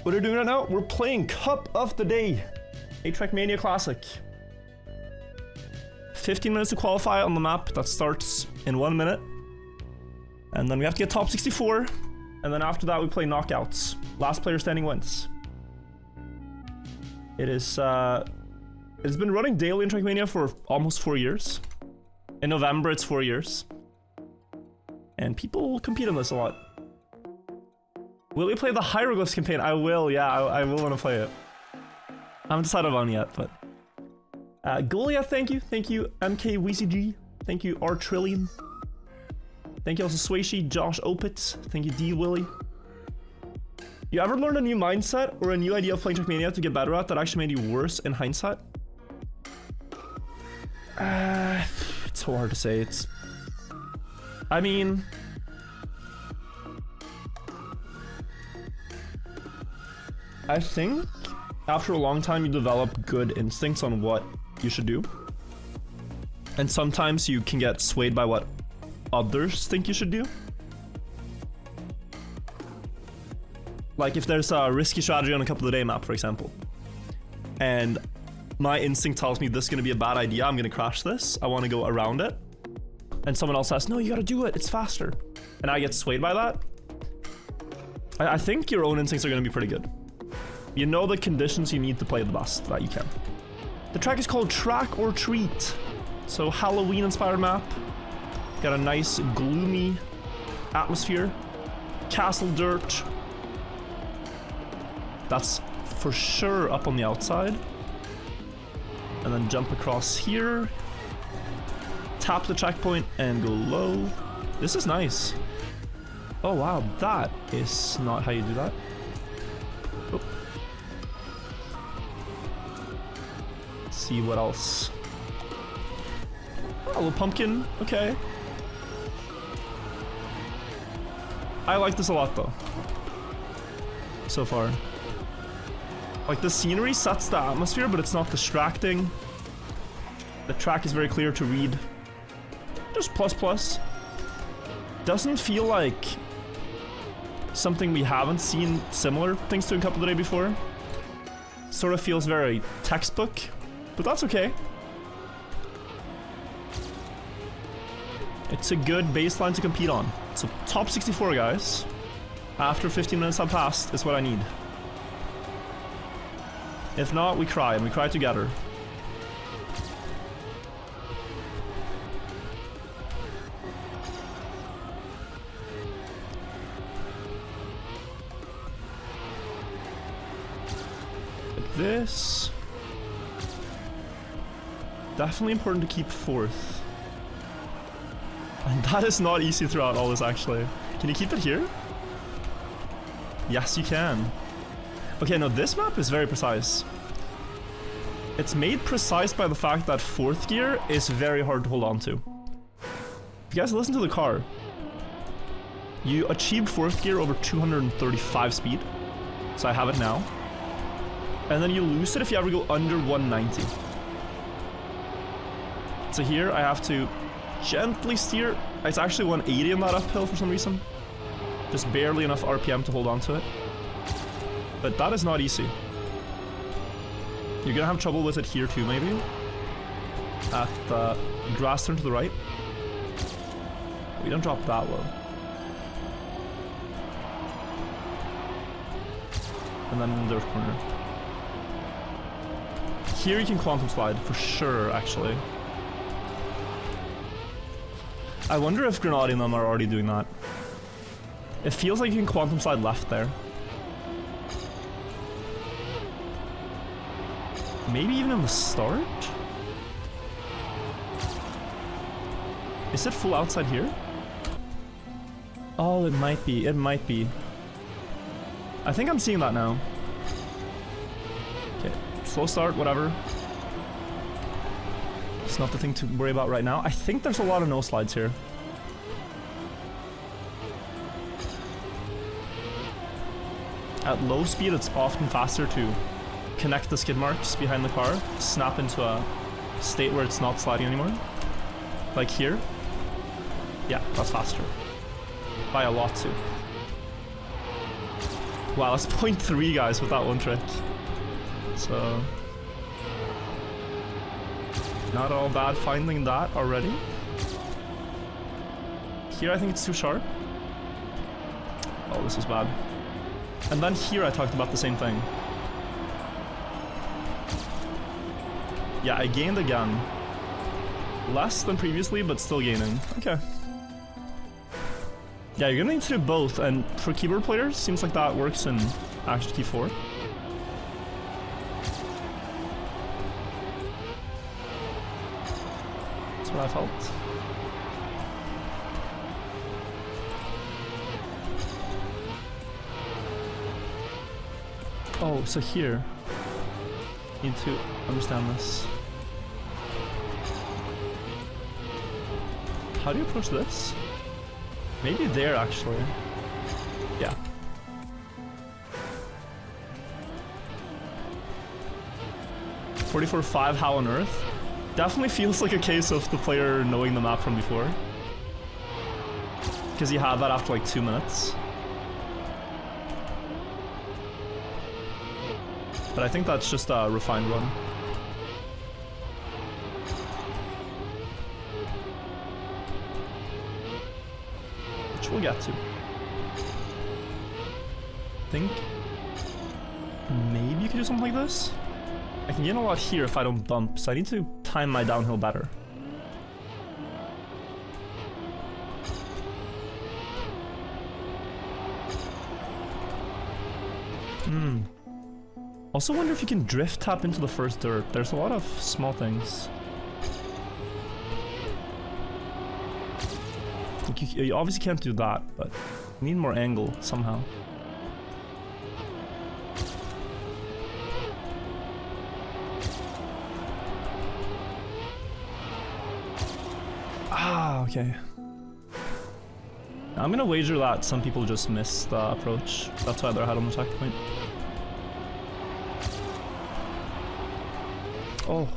What are we doing right now? We're playing Cup of the Day, a Trackmania classic. 15 minutes to qualify on the map that starts in 1 minute. And then we have to get top 64. And then after that we play knockouts. Last player standing wins. It is, it's been running daily in Trackmania for almost 4 years. In November it's 4 years. And people compete on this a lot. Will we play the Hieroglyphs campaign? I will, yeah, I will want to play it. I haven't decided on yet, but... Goliath, thank you. Thank you, MKWCG. Thank you, R Trillion. Thank you also, Swayshi, Josh Opitz. Thank you, D Willie. You ever learned a new mindset or a new idea of playing Trackmania to get better at that actually made you worse in hindsight? It's so hard to say. It's... I mean... I think after a long time you develop good instincts on what you should do. And sometimes you can get swayed by what others think you should do. Like if there's a risky strategy on a Cup of the Day map, for example, and my instinct tells me this is going to be a bad idea, I'm going to crash this, I want to go around it, and someone else says, no, you got to do it, it's faster, and I get swayed by that, I think your own instincts are going to be pretty good. You know the conditions you need to play the best that you can. The track is called Track or Treat. So Halloween inspired map. Got a nice gloomy atmosphere. Castle dirt. That's for sure up on the outside. And then jump across here. Tap the checkpoint and go low. This is nice. Oh wow, that is not how you do that. Oh. See what else. Oh, a little pumpkin, okay. I like this a lot though. So far. Like the scenery sets the atmosphere, but it's not distracting. The track is very clear to read. Just plus. Doesn't feel like something we haven't seen similar things to in Cup of the Day before. Sort of feels very textbook. But that's okay. It's a good baseline to compete on. So top 64 guys, after 15 minutes have passed, is what I need. If not, we cry, and we cry together. Like this. Definitely important to keep fourth. And that is not easy throughout all this, actually. Can you keep it here? Yes, you can. Okay, no, this map is very precise. It's made precise by the fact that fourth gear is very hard to hold on to. If you guys listen to the car, you achieve fourth gear over 235 speed. So I have it now. And then you lose it if you ever go under 190. So here I have to gently steer. It's actually 180 on that uphill for some reason. Just barely enough RPM to hold on to it. But that is not easy. You're gonna have trouble with it here too, maybe. At the grass turn to the right. We don't drop that low. And then in the dirt corner. Here you can quantum slide for sure, actually. I wonder if Grenadier and them are already doing that. It feels like you can quantum slide left there. Maybe even in the start? Is it full outside here? Oh, it might be. It might be. I think I'm seeing that now. Okay, slow start, whatever. It's not the thing to worry about right now. I think there's a lot of no slides here. At low speed, it's often faster to connect the skid marks behind the car, snap into a state where it's not sliding anymore. Like here. Yeah, that's faster. By a lot too. Wow, that's 0.3 guys with that one trick. So not all bad finding that already. Here I think it's too sharp. Oh, this is bad. And then here I talked about the same thing. Yeah, I gained again. Less than previously, but still gaining. Okay. Yeah, you're gonna need to do both, and for keyboard players, seems like that works in Action Key 4. That's what I felt. Oh, so here. Need to understand this. How do you approach this? Maybe there, actually. Yeah. $44.5, how on earth? Definitely feels like a case of the player knowing the map from before. Because you had that after like 2 minutes. But I think that's just a refined run. Which we'll get to. I think maybe you could do something like this. I can gain a lot here if I don't bump, so I need to time my downhill better. Also wonder if you can drift tap into the first dirt. There's a lot of small things. Like you obviously can't do that, but you need more angle somehow. Ah, okay. I'm gonna wager that some people just missed the approach. That's why they're ahead on the checkpoint. Oh,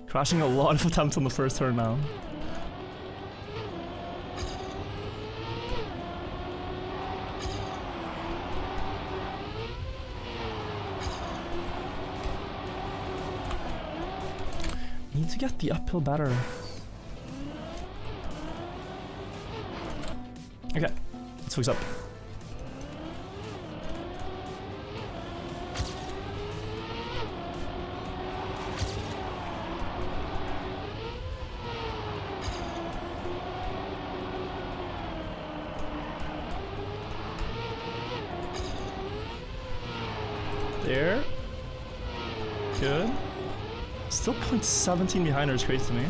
crashing a lot of attempts on the first turn now. Need to get the uphill better. Okay, let's fix up. There. Good. Still 0.17 behind her is crazy to me.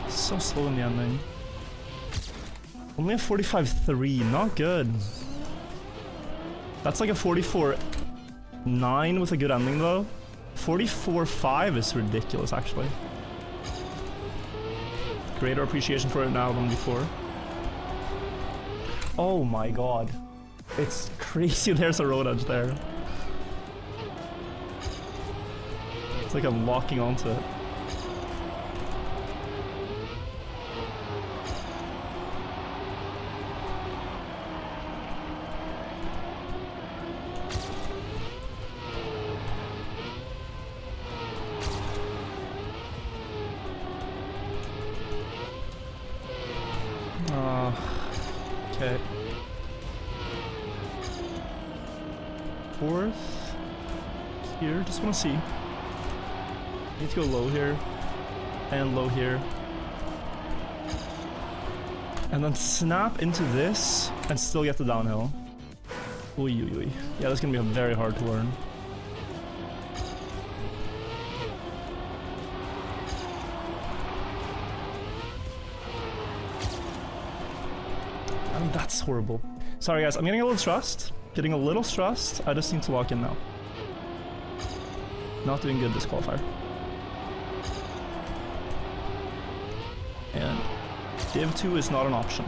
So slow in the ending. Only a 45.3, not good. That's like a 44.9 with a good ending though. 44.5 is ridiculous actually. Greater appreciation for it now than before. Oh my god. It's crazy there's a road edge there. It's like I'm locking onto it. Okay. Fourth. Here, just want to see. Need to go low here. And low here. And then snap into this and still get the downhill. Ui, ui, ui. Yeah, that's gonna be very hard to learn. That's horrible. Sorry guys, I'm getting a little stressed. Getting a little stressed. I just need to lock in now. Not doing good this qualifier. And div 2 is not an option.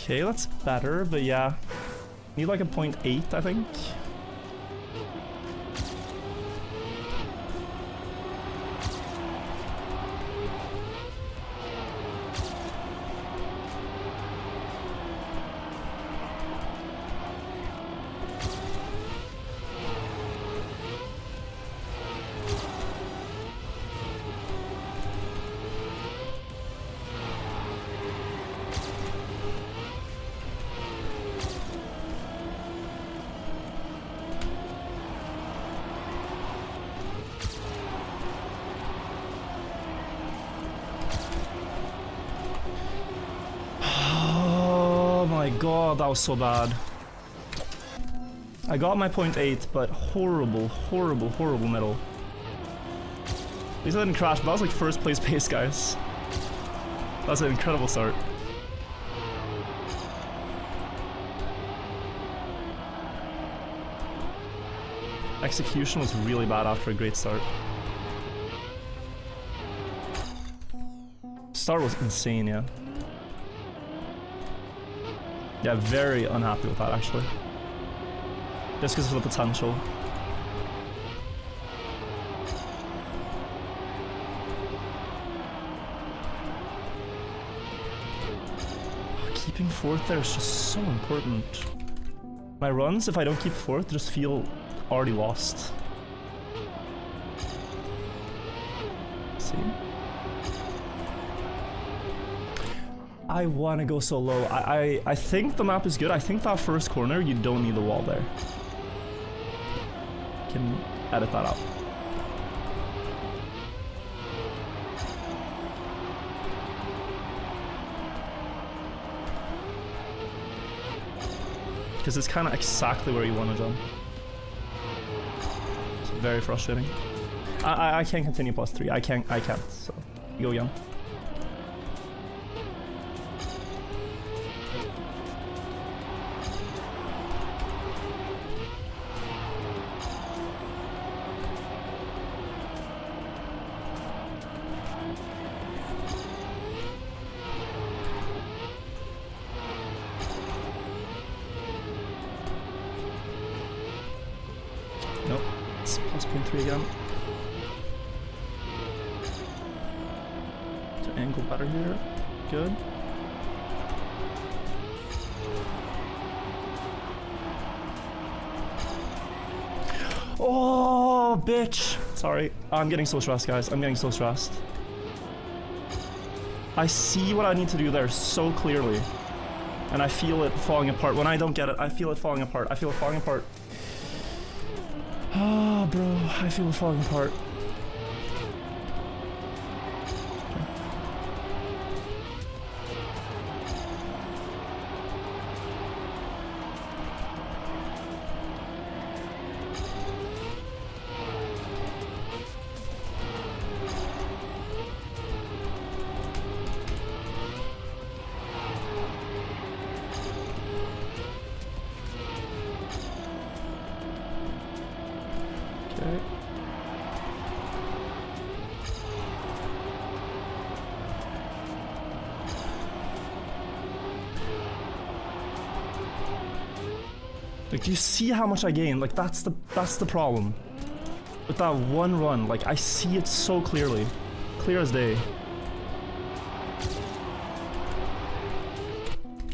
Okay, that's better, but yeah. Need like a 0.8, I think. God, that was so bad. I got my 0.8, but horrible, horrible, horrible middle. At least I didn't crash, but that was like first place pace, guys. That's an incredible start. Execution was really bad after a great start. Start was insane, yeah. Yeah, very unhappy with that, actually. Just because of the potential. Keeping fourth there is just so important. My runs, if I don't keep fourth, just feel already lost. See? I want to go so low. I think the map is good. I think that first corner, you don't need the wall there. Can edit that out. Because it's kind of exactly where you want to jump. It's very frustrating. I can't continue +3. I can't. So go young. Nope, it's +0.3 again. To angle better here. Good. Oh, bitch! Sorry, I'm getting so stressed, guys. I'm getting so stressed. I see what I need to do there so clearly. And I feel it falling apart. When I don't get it, I feel it falling apart. I feel it falling apart. Oh, bro, I feel it falling apart. Okay. Like, do you see how much I gain? Like, that's the problem. With that one run, like, I see it so clearly. Clear as day.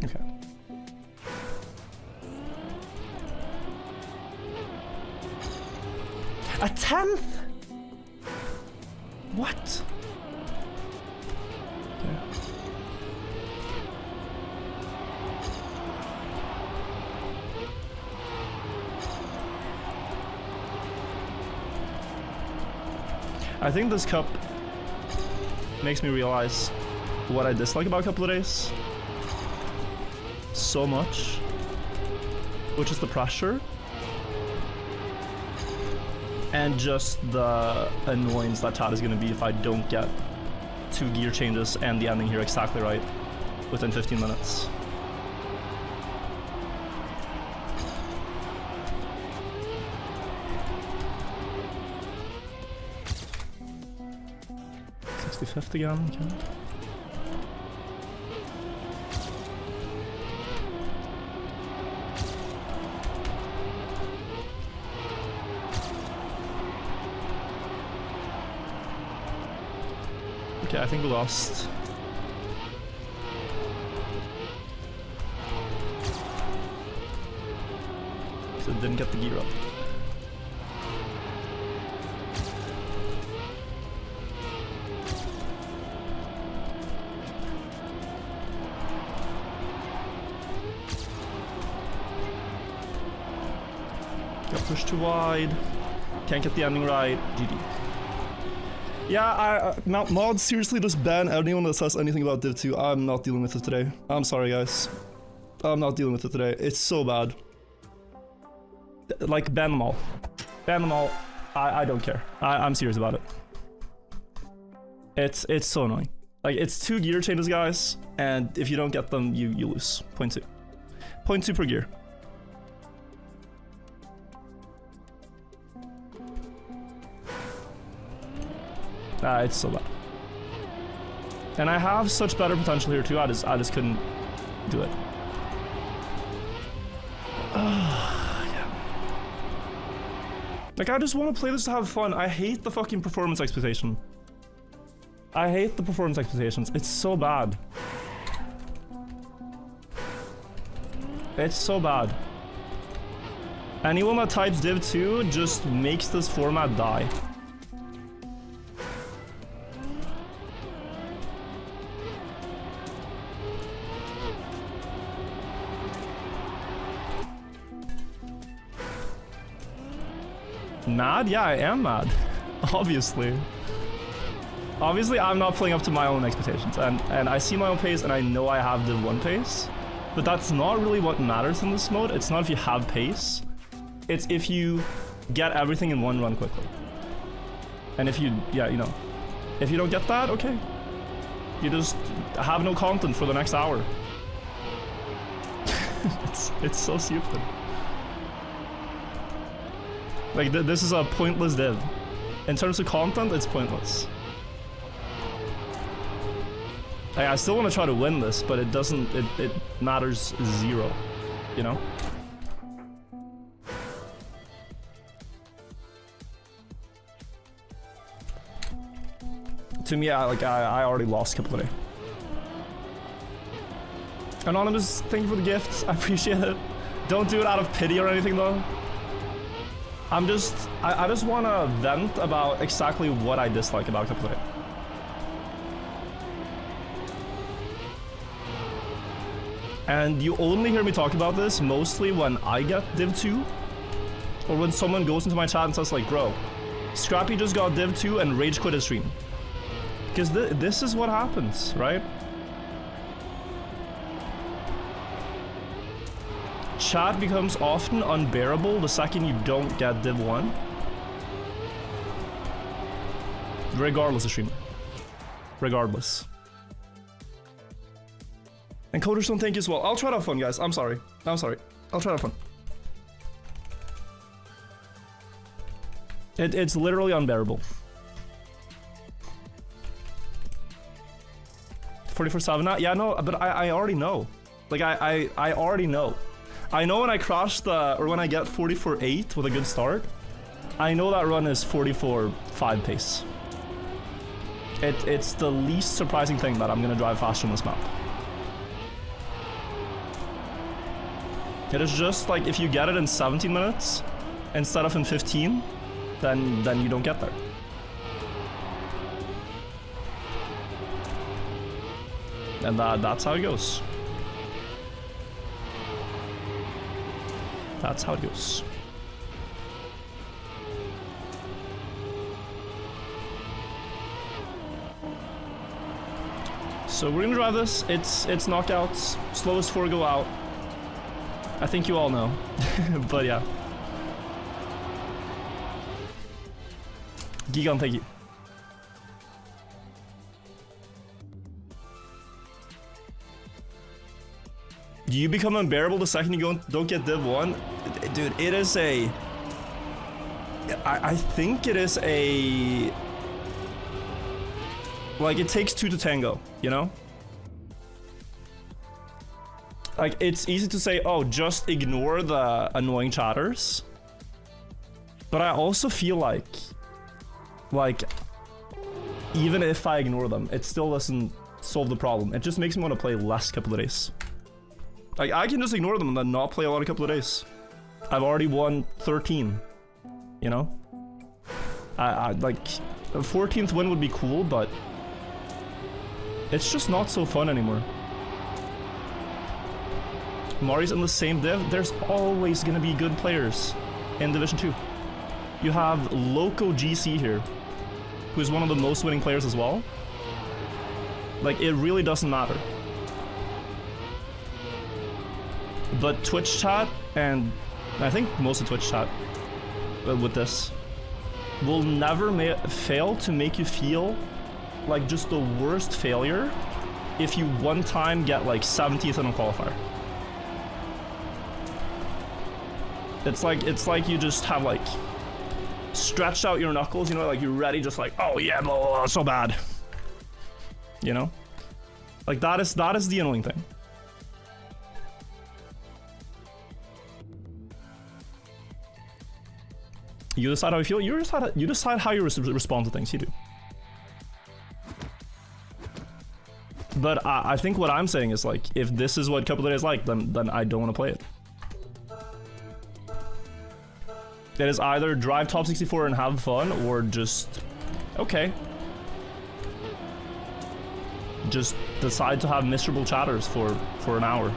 Okay. A 10th? What? Okay. I think this cup makes me realize what I dislike about Couple of Days so much, which is the pressure and just the annoyance that Chad is going to be if I don't get 2 gear changes and the ending here exactly right within 15 minutes. Fifth again, okay. Okay, I think we lost. So didn't get the gear up. Got pushed too wide. Can't get the ending right. GG. Yeah, mods seriously just ban anyone that says anything about Div 2. I'm not dealing with it today. I'm sorry, guys. I'm not dealing with it today. It's so bad. Like, ban them all. Ban them all. I don't care. I'm serious about it. It's so annoying. Like, it's 2 gear changes, guys, and if you don't get them, you lose. 0.2. 0.2 per gear. It's so bad. And I have such better potential here too, I just couldn't do it. Yeah. Like, I just want to play this to have fun. I hate the fucking performance expectation. I hate the performance expectations. It's so bad. It's so bad. Anyone that types Div 2 just makes this format die. Mad? Yeah, I am mad. Obviously. Obviously, I'm not playing up to my own expectations, and I see my own pace, and I know I have Div 1 pace, but that's not really what matters in this mode. It's not if you have pace, it's if you get everything in one run quickly. And if you, yeah, you know, if you don't get that, okay. You just have no content for the next hour. It's so stupid. Like, this is a pointless div. In terms of content, it's pointless. I still want to try to win this, but it doesn't, it matters zero, you know? To me, I already lost Capillary. Anonymous, thank you for the gifts. I appreciate it. Don't do it out of pity or anything, though. I just want to vent about exactly what I dislike about Capillary. And you only hear me talk about this mostly when I get Div 2, or when someone goes into my chat and says like, bro, Scrappy just got Div 2 and rage quit his stream. Because this is what happens, right? Chat becomes often unbearable the second you don't get Div 1. Regardless of streamer. Regardless. And Coders don't think as well. I'll try to have fun, guys. I'm sorry. I'll try to have fun. It's literally unbearable. 44-7? Yeah, no, but I already know. Like, I already know. I know when I crash or when I get 44-8 with a good start, I know that run is 44-5 pace. It's the least surprising thing that I'm gonna drive faster on this map. It is just like, if you get it in 17 minutes instead of in 15, then you don't get there. And that's how it goes. That's how it goes. So we're gonna drive this. It's knockouts. Slowest 4 go out. I think you all know. But yeah. Gigan, thank you. Do you become unbearable the second you don't get Div 1? Dude, it is a... I think it is a... Like, it takes 2 to tango, you know? Like, it's easy to say, oh, just ignore the annoying chatters. But I also feel like even if I ignore them, it still doesn't solve the problem. It just makes me want to play less couple of days. Like, I can just ignore them and then not play a lot of couple of days. I've already won 13, you know? I like, a 14th win would be cool, but it's just not so fun anymore. Mari's in the same div. There's always gonna be good players in Division 2. You have Loco GC here, who's one of the most winning players as well. Like, it really doesn't matter. But Twitch chat, and I think most of Twitch chat with this, will never fail to make you feel like just the worst failure if you one time get like 70th in a qualifier. It's like you just have like stretched out your knuckles, you know, like you're ready, just like, oh yeah, blah, blah, blah, so bad. You know? Like that is the annoying thing. You decide how you feel, you decide how you respond to things, you do. But I think what I'm saying is like, if this is what couple of days like, then I don't want to play it. It is either drive top 64 and have fun, or just, okay. Just decide to have miserable chatters for an hour.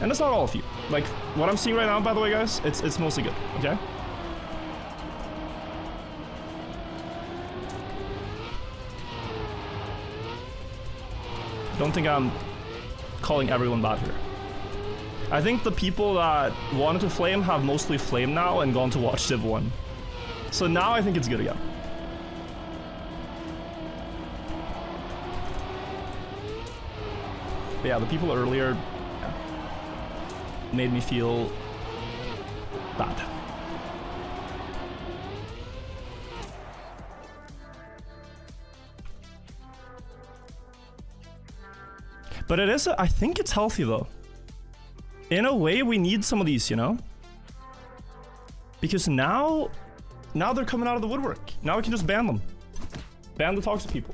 And it's not all of you. Like, what I'm seeing right now, by the way, guys, it's mostly good, okay? Don't think I'm calling everyone bad here. I think the people that wanted to flame have mostly flamed now and gone to watch Div 1. So now I think it's good again. But yeah, the people earlier made me feel bad. But it is, I think it's healthy though. In a way, we need some of these, you know? Because now they're coming out of the woodwork. Now we can just ban them. Ban the toxic people.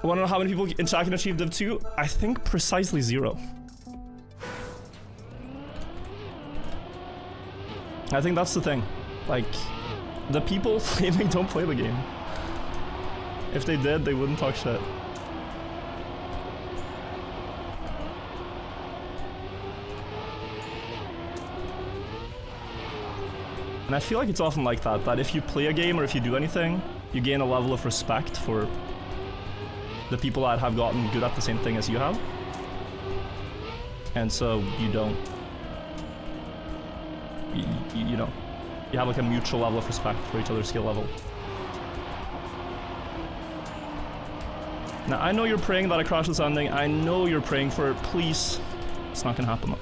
I want to know how many people in chat can achieve Div 2? I think precisely 0. I think that's the thing. Like, the people flaming don't play the game. If they did, they wouldn't talk shit. And I feel like it's often like that, that if you play a game or if you do anything, you gain a level of respect for the people that have gotten good at the same thing as you have. And so you don't, you know, you have like a mutual level of respect for each other's skill level. Now, I know you're praying that I crash this ending. I know you're praying for it. Please. It's not gonna happen though.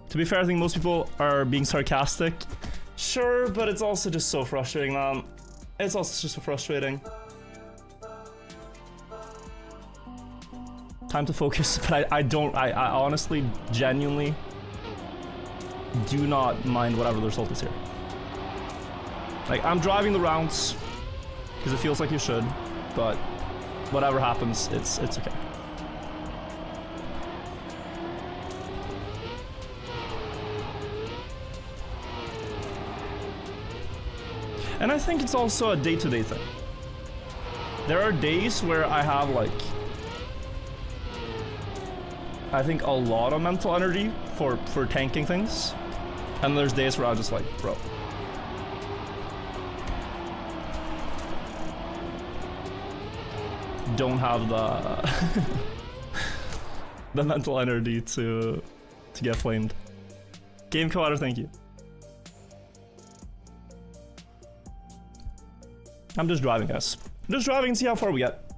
To be fair, I think most people are being sarcastic. Sure, but it's also just so frustrating, man. It's also just so frustrating. Time to focus, but I honestly, genuinely do not mind whatever the result is here. Like, I'm driving the rounds because it feels like you should, but whatever happens, it's okay. And I think it's also a day-to-day thing. There are days where I have like, I think a lot of mental energy for tanking things. And there's days where I'm just like, bro. Don't have the the mental energy to get flamed. Game Collider, thank you. I'm just driving, guys. I'm just driving and see how far we get.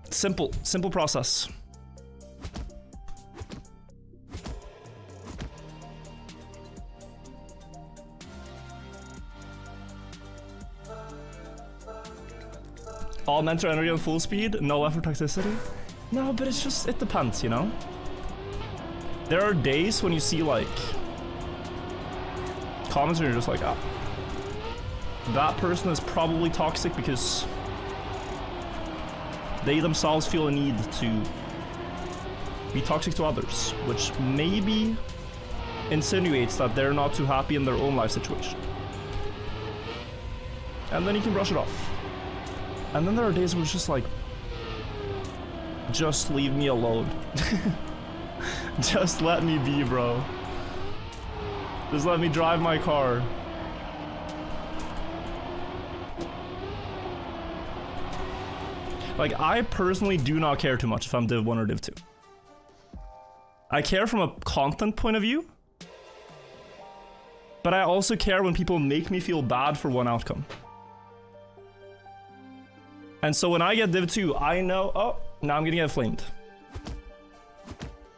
Simple process. All mentor energy on full speed, no effort toxicity. No, but it's just, it depends, you know? There are days when you see like comments and you're just like, ah, that person is probably toxic because they themselves feel a need to be toxic to others, which maybe insinuates that they're not too happy in their own life situation. And then you can brush it off. And then there are days where it's just like, just leave me alone. Just let me be, bro. Just let me drive my car. Like, I personally do not care too much if I'm Div 1 or Div 2. I care from a content point of view, but I also care when people make me feel bad for one outcome. And so when I get Div 2, I know, oh, now I'm gonna get flamed.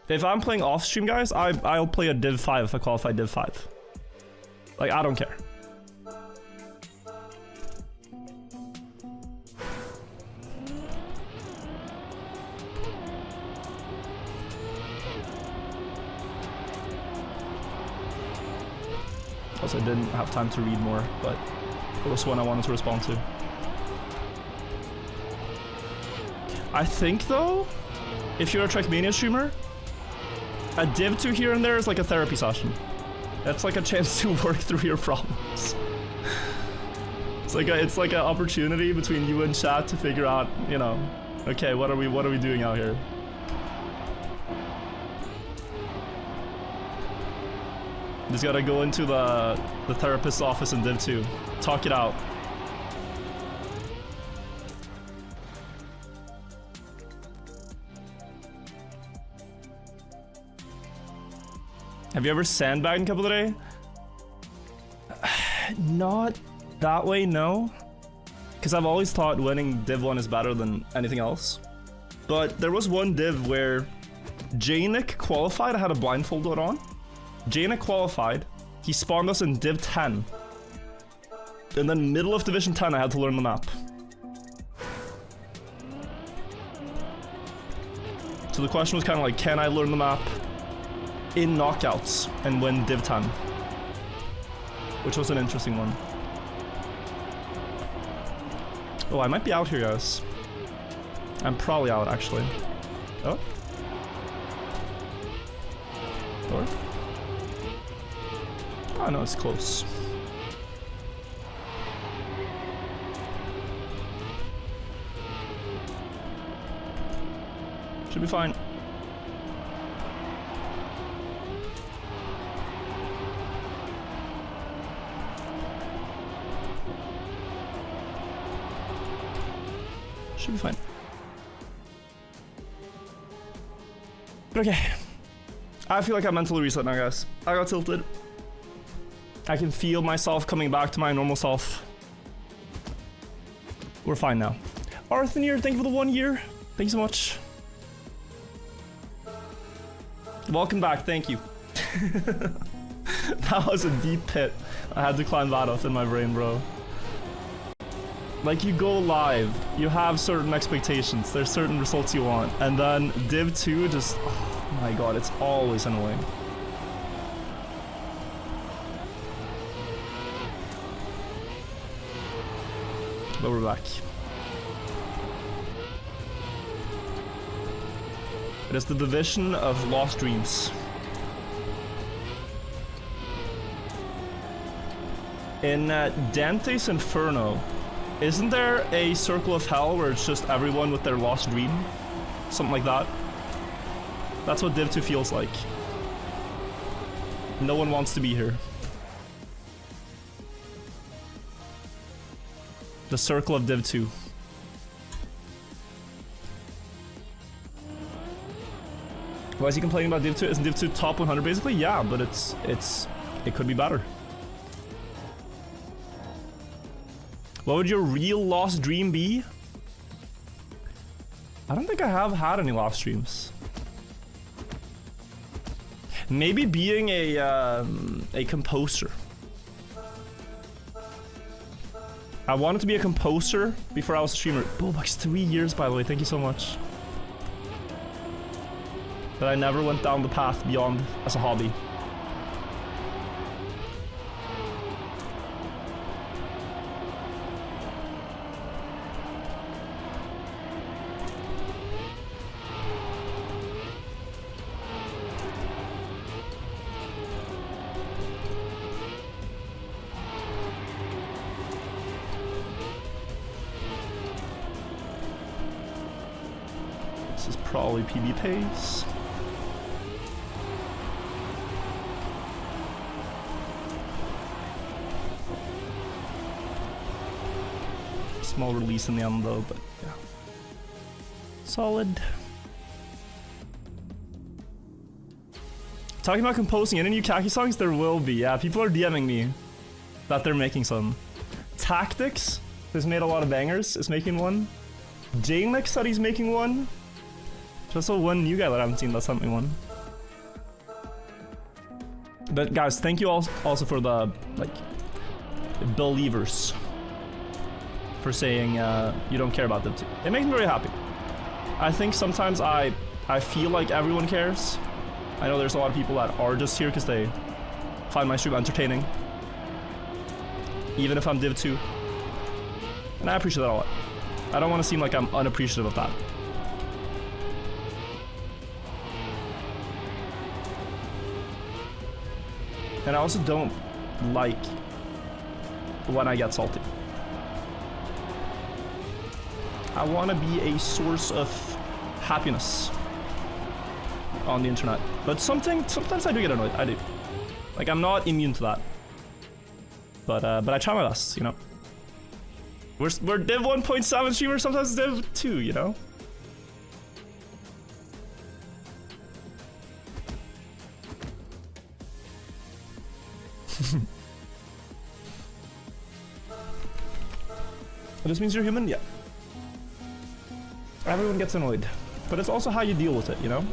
If I'm playing off stream, guys, I'll play a Div 5 if I qualify Div 5. Like, I don't care. Also, I didn't have time to read more, but it was one I wanted to respond to. I think, though, if you're a Trackmania streamer, a Div 2 here and there is like a therapy session. That's like a chance to work through your problems. It's like an opportunity between you and chat to figure out, you know, okay, what are we doing out here? Just gotta go into the therapist's office in Div 2, talk it out. Have you ever sandbagged in Couple Today? Not that way, no. Because I've always thought winning Div 1 is better than anything else. But there was one Div where Janik qualified, I had a blindfold on. Janik qualified, he spawned us in Div 10. And then middle of Division 10 I had to learn the map. So the question was kind of like, can I learn the map in knockouts and win Div 10? Which was an interesting one. Oh, I might be out here, guys. I'm probably out, actually. Oh. Or? Oh, no, it's close. Should be fine. Should be fine. But okay. I feel like I mentally reset now, guys. I got tilted. I can feel myself coming back to my normal self. We're fine now. Arthur, thank you for the 1 year. Thank you so much. Welcome back, thank you. That was a deep pit. I had to climb that up in my brain, bro. Like, you go live, you have certain expectations, there's certain results you want, and then Div 2 just, oh my god, it's always annoying. But we're back. It is the division of lost dreams. In Dante's Inferno, isn't there a circle of hell where it's just everyone with their lost dream? Something like that. That's what Div 2 feels like. No one wants to be here. The circle of Div 2. Why is he complaining about Div 2? Isn't Div 2 top 100 basically? Yeah, but it could be better. What would your real lost dream be? I don't think I have had any lost dreams. Maybe being a composer. I wanted to be a composer before I was a streamer. Bullbucks, 3 years, by the way. Thank you so much. But I never went down the path beyond as a hobby. This is probably PB pace. Small release in the end though, but yeah. Solid. Talking about composing any new Kaki songs, there will be. Yeah, people are DMing me that they're making some. Tactics has made a lot of bangers, is making one. Janix said he's making one. Just one new guy that I haven't seen that sent me one. But guys, thank you all also for the like believers for saying you don't care about them too. It makes me very happy. I think sometimes I feel like everyone cares. I know there's a lot of people that are just here because they find my stream entertaining, even if I'm Div 2. And I appreciate that a lot. I don't want to seem like I'm unappreciative of that. And I also don't like when I get salty. I want to be a source of happiness on the internet. But sometimes I do get annoyed. I do. Like, I'm not immune to that. But I try my best, you know. We're Div 1.7 streamers, sometimes Div 2, you know. This means you're human? Yeah. Everyone gets annoyed. But it's also how you deal with it, you know?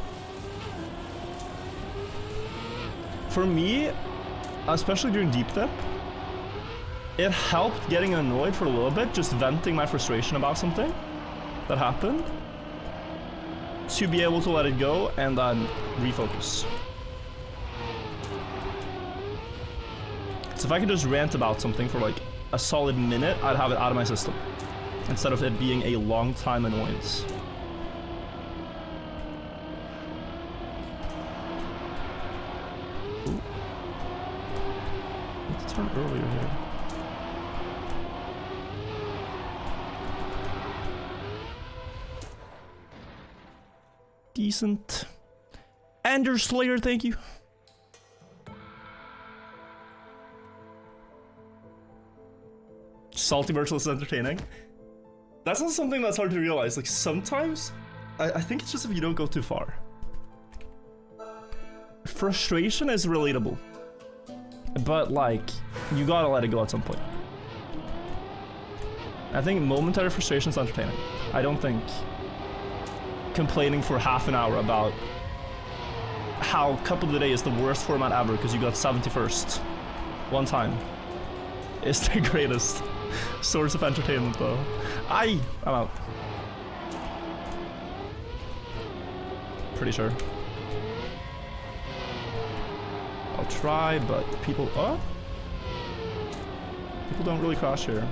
For me, especially during Deep Dip, it helped getting annoyed for a little bit, just venting my frustration about something that happened, to be able to let it go and then refocus. So if I could just rant about something for like a solid minute, I'd have it out of my system, instead of it being a long time annoyance. Ooh. Let's turn earlier here. Decent. Ender Slayer, thank you. Salty Virtual is entertaining. That's not something that's hard to realize. Like, sometimes, I think it's just if you don't go too far. Frustration is relatable. But, like, you gotta let it go at some point. I think momentary frustration is entertaining. I don't think complaining for half an hour about how Cup of the Day is the worst format ever because you got 71st one time is the greatest source of entertainment, though. I'm out. Pretty sure. I'll try, but people... Oh? People don't really crash here.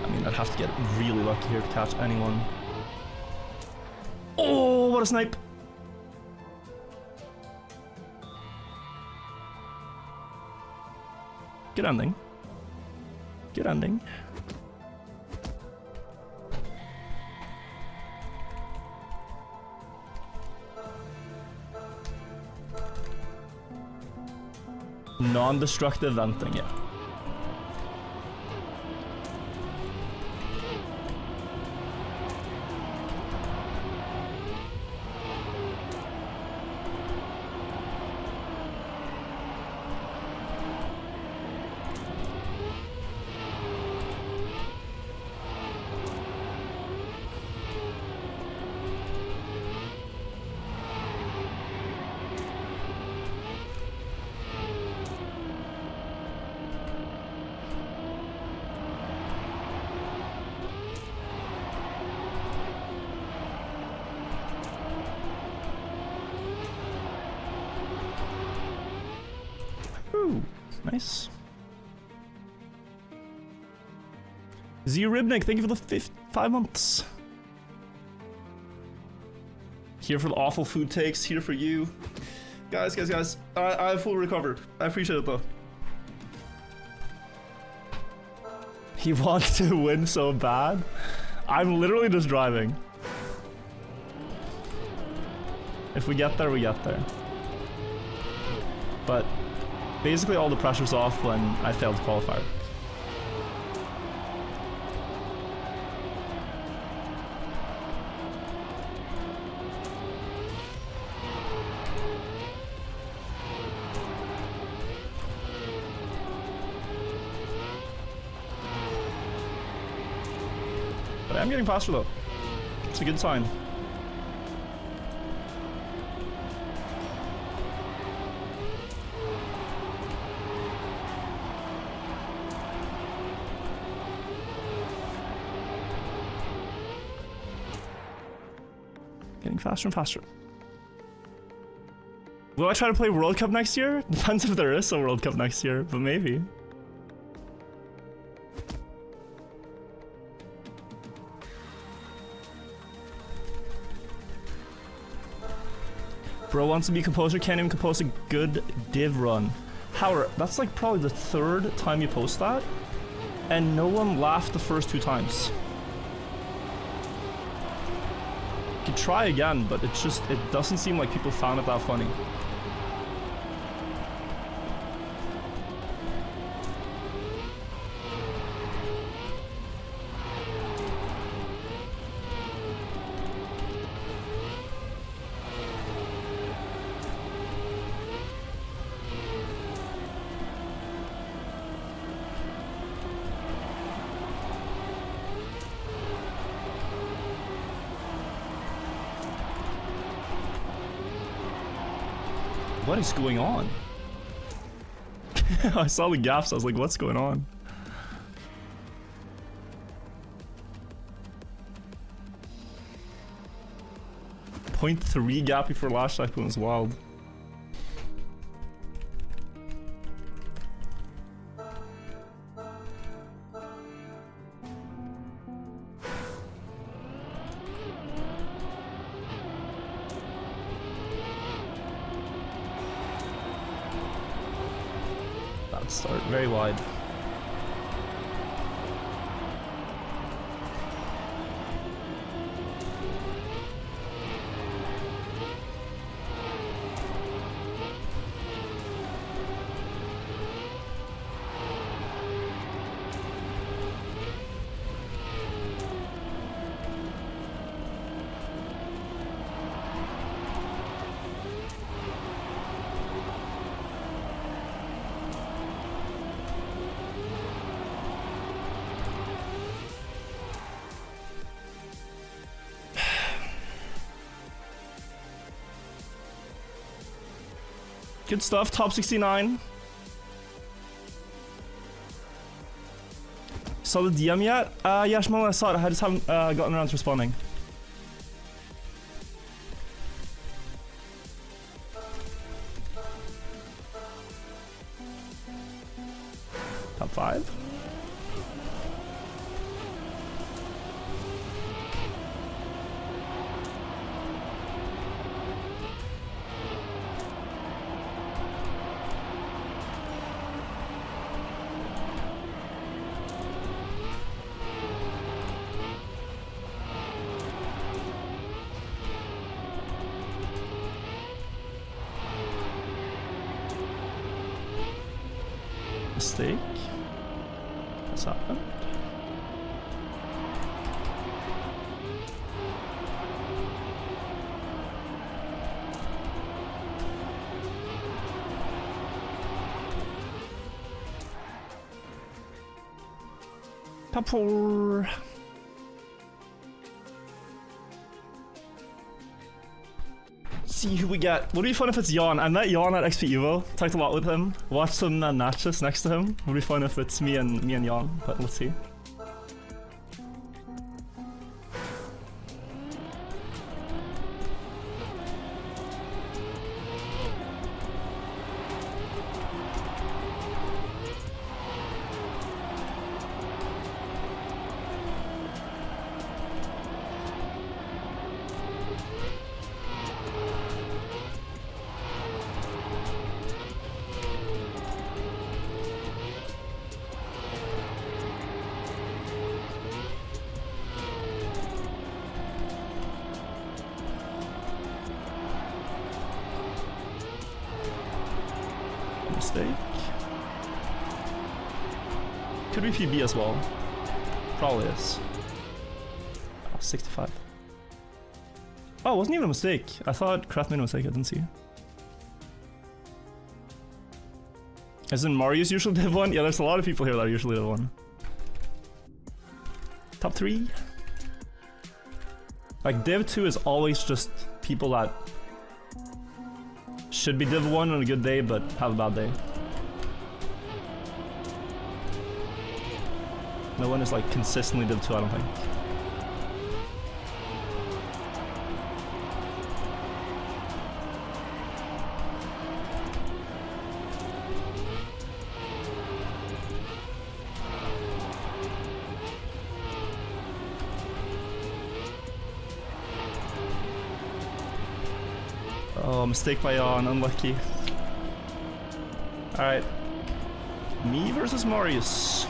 I mean, I'd have to get really lucky here to catch anyone. Oh, what a snipe! Good ending. Good ending. Non-destructive venting, yeah. Nice. Z Ribnik, thank you for the 5 months. Here for the awful food takes, here for you. Guys. I fully recovered. I appreciate it though. He wants to win so bad. I'm literally just driving. If we get there, we get there. But basically all the pressure's off when I failed Qualifier. But I'm getting faster though. It's a good sign. Getting faster and faster. Will I try to play World Cup next year? Depends if there is a World Cup next year, but maybe. Bro wants to be composer, can't even compose a good div run. Howard, that's like probably the 3rd time you post that, and no one laughed the first 2 times. You could try again, but it doesn't seem like people found it that funny. What is going on? I saw the gaps, I was like, what's going on? .3 gap before last typhoon was wild. Start very wide. Good stuff, top 69. Saw the DM yet? Yeah, Shmuel, I saw it. I just haven't gotten around to responding. Top 5? Mistake. What's happened? Top 4. See who we get. Would it be fun if it's Jan? I met Jan at XP Evo. Talked a lot with him. Watched some matches next to him. Would be fun if it's me and Jan, but let's see. mistake. Could be PB as well. Probably is. Oh, 65. Oh, it wasn't even a mistake. I thought Craft made a mistake, I didn't see. As in Mario's usually Div 1? Yeah, there's a lot of people here that are usually Div 1. Top 3. Like, Div 2 is always just people that should be Div 1 on a good day, but have a bad day. No one is like consistently Div 2, I don't think. Oh, mistake by on, unlucky. Alright. Me versus Marius.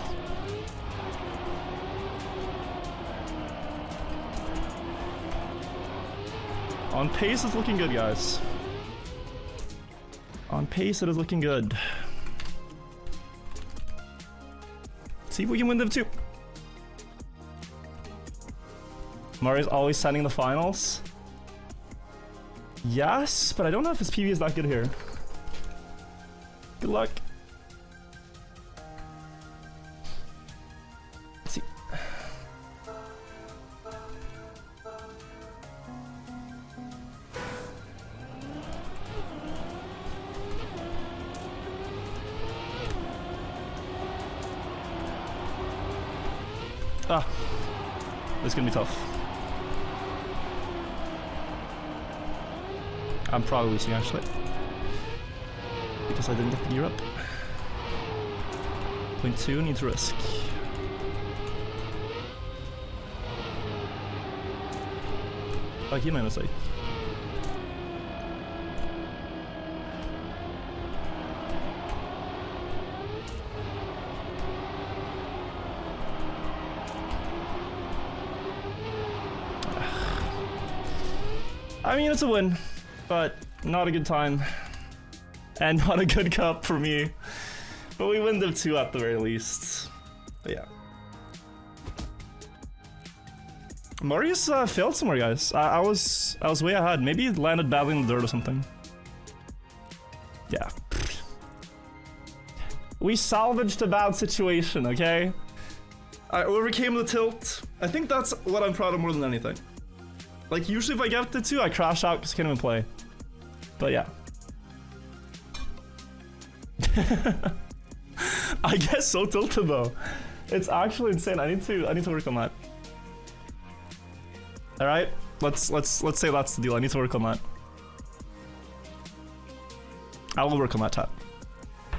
On pace is looking good, guys. On pace it is looking good. See if we can win Div 2. Mario's always sending the finals. Yes, but I don't know if his PV is that good here. Good luck. Let's see. Ah, this is gonna be tough. I'm probably losing actually, because I didn't get the gear up. Point 2 needs risk. Oh, he made a mistake. I mean, it's a win. But not a good time, and not a good cup for me. But we win Div 2 at the very least. But yeah. Marius failed somewhere, guys. I was way ahead. Maybe he landed badly in the dirt or something. Yeah. We salvaged a bad situation, okay? I overcame the tilt. I think that's what I'm proud of more than anything. Like, usually if I get the 2, I crash out because I can't even play. But yeah. I get so tilted though. It's actually insane. I need to work on that. Alright? Let's say that's the deal. I need to work on that. I will work on that tab.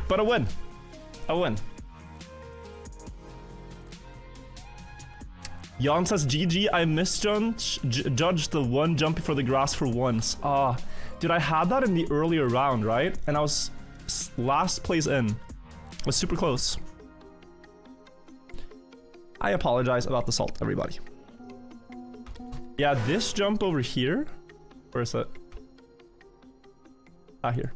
But a win. A win. Jan says, GG, I misjudged the one jump before the grass for once. Ah, dude, I had that in the earlier round, right? And I was last place in. It was super close. I apologize about the salt, everybody. Yeah, this jump over here. Where is it? Ah, here.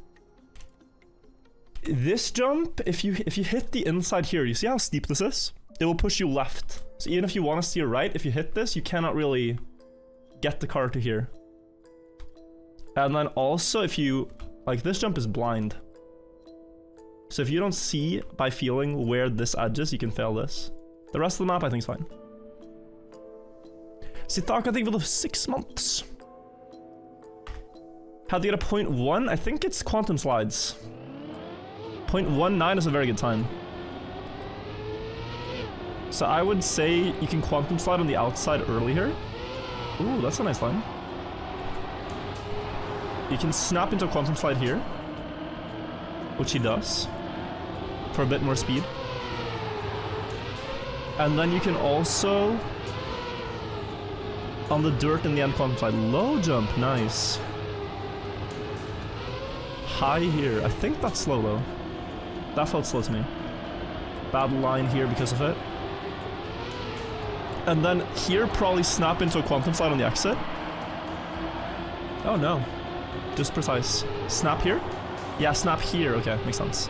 This jump, if you hit the inside here, you see how steep this is? It will push you left. So even if you want to steer right, if you hit this, you cannot really get the car to here. And then also if you, like, this jump is blind. So if you don't see by feeling where this edge is, you can fail this. The rest of the map I think is fine. Sitak I think will have 6 months. How to get a 0.1? I think it's quantum slides. 0.19 is a very good time. So I would say you can quantum slide on the outside early here. Ooh, that's a nice line. You can snap into a quantum slide here, which he does, for a bit more speed. And then you can also, on the dirt in the end, quantum slide. Low jump, nice. High here, I think that's slow though. That felt slow to me. Bad line here because of it. And then here, probably snap into a quantum slide on the exit. Oh no. Just precise. Snap here? Yeah, snap here. Okay, makes sense.